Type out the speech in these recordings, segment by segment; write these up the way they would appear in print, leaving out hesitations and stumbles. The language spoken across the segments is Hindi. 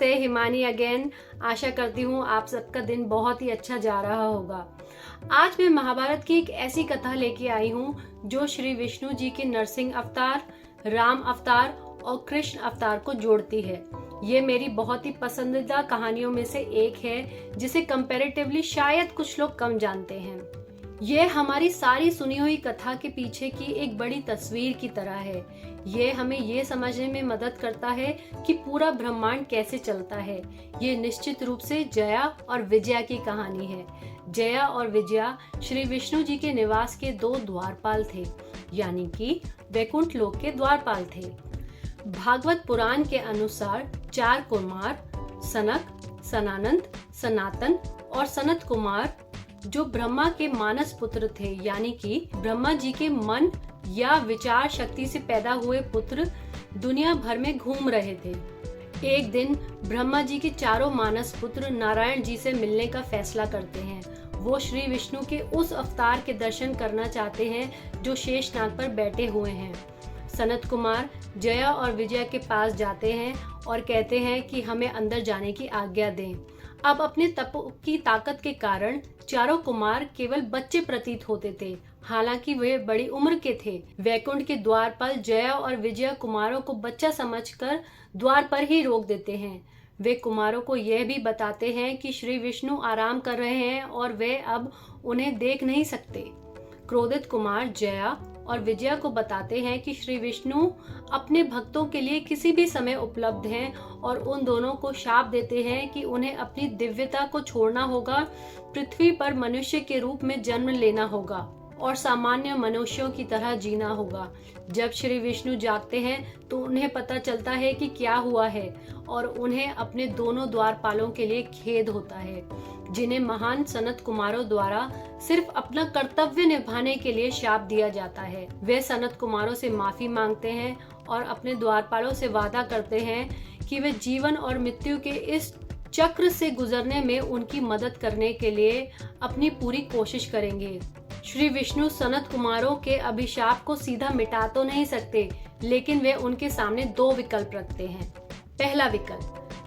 नमस्ते, हिमानी अगेन। आशा करती हूँ आप सबका दिन बहुत ही अच्छा जा रहा होगा। आज मैं महाभारत की एक ऐसी कथा लेके आई हूँ जो श्री विष्णु जी के नरसिंह अवतार, राम अवतार और कृष्ण अवतार को जोड़ती है। ये मेरी बहुत ही पसंदीदा कहानियों में से एक है जिसे कंपैरेटिवली शायद कुछ लोग कम जानते हैं। ये हमारी सारी सुनी हुई कथा के पीछे की एक बड़ी तस्वीर की तरह है। ये हमें ये समझने में मदद करता है कि पूरा ब्रह्मांड कैसे चलता है। ये निश्चित रूप से जया और विजया की कहानी है। जया और विजया श्री विष्णु जी के निवास के दो द्वारपाल थे, यानी कि वैकुंठ लोक के द्वारपाल थे। भागवत पुराण के अनुसार 4 कुमार सनक, सनानंद, सनातन और सनत कुमार जो ब्रह्मा के मानस पुत्र थे, यानी कि ब्रह्मा जी के मन या विचार शक्ति से पैदा हुए पुत्र दुनिया भर में घूम रहे थे। एक दिन ब्रह्मा जी के चारों मानस पुत्र नारायण जी से मिलने का फैसला करते हैं। वो श्री विष्णु के उस अवतार के दर्शन करना चाहते हैं जो शेषनाग पर बैठे हुए हैं। सनत कुमार जया और विजया के पास जाते हैं और कहते हैं कि हमें अंदर जाने की आज्ञा दें। अब अपने तप की ताकत के कारण चारों कुमार केवल बच्चे प्रतीत होते थे, हालांकि वे बड़ी उम्र के थे। वैकुंठ के द्वारपाल जया और विजया कुमारों को बच्चा समझकर द्वार पर ही रोक देते हैं। वे कुमारों को यह भी बताते हैं कि श्री विष्णु आराम कर रहे हैं और वे अब उन्हें देख नहीं सकते। क्रोधित कुमार जया और विजया को बताते हैं कि श्री विष्णु अपने भक्तों के लिए किसी भी समय उपलब्ध हैं और उन दोनों को शाप देते हैं कि उन्हें अपनी दिव्यता को छोड़ना होगा, पृथ्वी पर मनुष्य के रूप में जन्म लेना होगा और सामान्य मनुष्यों की तरह जीना होगा। जब श्री विष्णु जागते हैं तो उन्हें पता चलता है कि क्या हुआ है और उन्हें अपने दोनों द्वारपालों के लिए खेद होता है, जिन्हें महान सनत कुमारों द्वारा सिर्फ अपना कर्तव्य निभाने के लिए शाप दिया जाता है। वे सनत कुमारों से माफी मांगते हैं और अपने द्वारपालों से वादा करते हैं कि वे जीवन और मृत्यु के इस चक्र से गुजरने में उनकी मदद करने के लिए अपनी पूरी कोशिश करेंगे। श्री विष्णु सनत कुमारों के अभिशाप को सीधा मिटा तो नहीं सकते, लेकिन वे उनके सामने 2 विकल्प रखते हैं।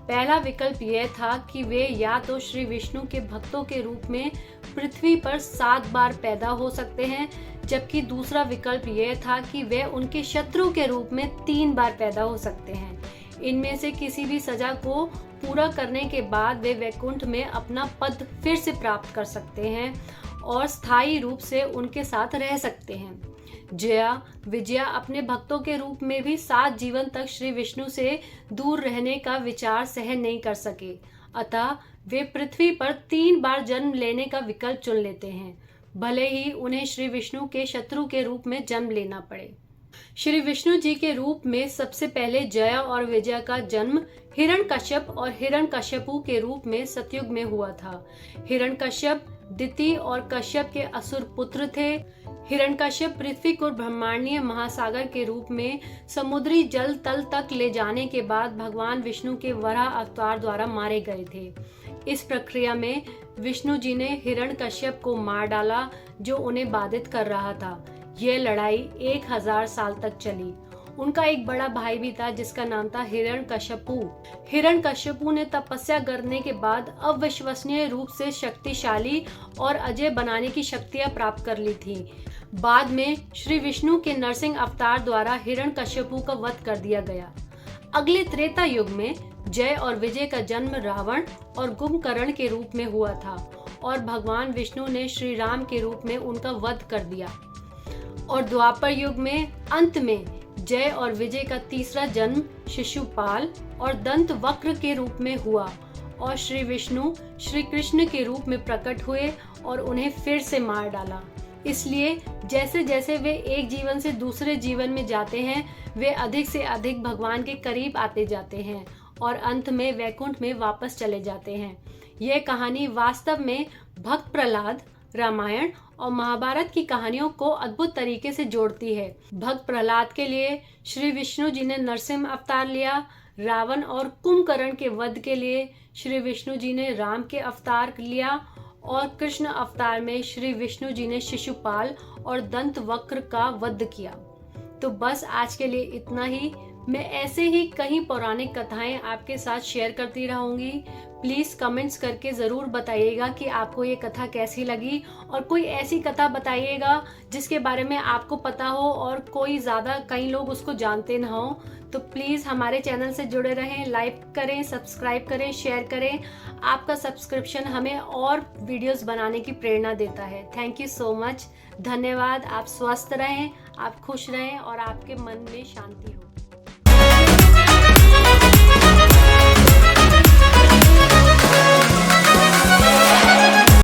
पहला विकल्प यह था कि वे या तो श्री विष्णु के भक्तों के रूप में पृथ्वी पर 7 बार पैदा हो सकते हैं, जबकि दूसरा विकल्प यह था कि वे उनके शत्रु के रूप में 3 बार पैदा हो सकते हैं। इनमें से किसी भी सजा को पूरा करने के बाद वे वैकुंठ में अपना पद फिर से प्राप्त कर सकते हैं और स्थायी रूप से उनके साथ रह सकते हैं। जया विजया अपने भक्तों के रूप में भी 7 जीवन तक श्री विष्णु से दूर रहने का विचार सहन नहीं कर सके, अतः वे पृथ्वी पर 3 बार जन्म लेने का विकल्प चुन लेते हैं, भले ही उन्हें श्री विष्णु के शत्रु के रूप में जन्म लेना पड़े। श्री विष्णु जी के रूप में सबसे पहले जया और विजया का जन्म हिरण्यकश्यप और हिरण्यकश्यपु के रूप में सतयुग में हुआ था। हिरण्यकश्यप दिति और कश्यप के असुर पुत्र थे। हिरण्यकश्यप पृथ्वी को ब्रह्मांडीय महासागर के रूप में समुद्री जल तल तक ले जाने के बाद भगवान विष्णु के वराह अवतार द्वारा मारे गए थे। इस प्रक्रिया में विष्णु जी ने हिरण्यकश्यप को मार डाला जो उन्हें बाधित कर रहा था। यह लड़ाई 1000 साल तक चली। उनका एक बड़ा भाई भी था जिसका नाम था हिरण्यकश्यपु। हिरण्यकश्यपु ने तपस्या करने के बाद अविश्वसनीय रूप से शक्तिशाली और अजय बनाने की शक्तियां प्राप्त कर ली थी। बाद में श्री विष्णु के नरसिंह अवतार द्वारा हिरण्यकश्यपु का वध कर दिया गया। अगले त्रेता युग में जय और विजय का जन्म रावण और कुंभकर्ण के रूप में हुआ था और भगवान विष्णु ने श्री राम के रूप में उनका वध कर दिया। और द्वापर युग में अंत में जय और विजय का तीसरा जन्म शिशुपाल और दंत वक्र के रूप में हुआ और श्री विष्णु श्री कृष्ण के रूप में प्रकट हुए और उन्हें फिर से मार डाला। इसलिए जैसे जैसे वे एक जीवन से दूसरे जीवन में जाते हैं, वे अधिक से अधिक भगवान के करीब आते जाते हैं और अंत में वैकुंठ में वापस चले जाते हैं। यह कहानी वास्तव में भक्त प्रहलाद, रामायण और महाभारत की कहानियों को अद्भुत तरीके से जोड़ती है। भक्त प्रहलाद के लिए श्री विष्णु जी ने नरसिंह अवतार लिया। रावण और कुंभकर्ण के वध के लिए श्री विष्णु जी ने राम के अवतार लिया और कृष्ण अवतार में श्री विष्णु जी ने शिशुपाल और दंत वक्र का वध किया। तो बस आज के लिए इतना ही। मैं ऐसे ही कई पौराणिक कथाएं आपके साथ शेयर करती रहूंगी। प्लीज़ कमेंट्स करके ज़रूर बताइएगा कि आपको ये कथा कैसी लगी, और कोई ऐसी कथा बताइएगा जिसके बारे में आपको पता हो और कई लोग उसको जानते ना हो। तो प्लीज़ हमारे चैनल से जुड़े रहें, लाइक करें, सब्सक्राइब करें, शेयर करें। आपका सब्सक्रिप्शन हमें और वीडियोस बनाने की प्रेरणा देता है। Thank you so much. धन्यवाद। आप स्वस्थ रहें, आप खुश रहें और आपके मन में शांति हो।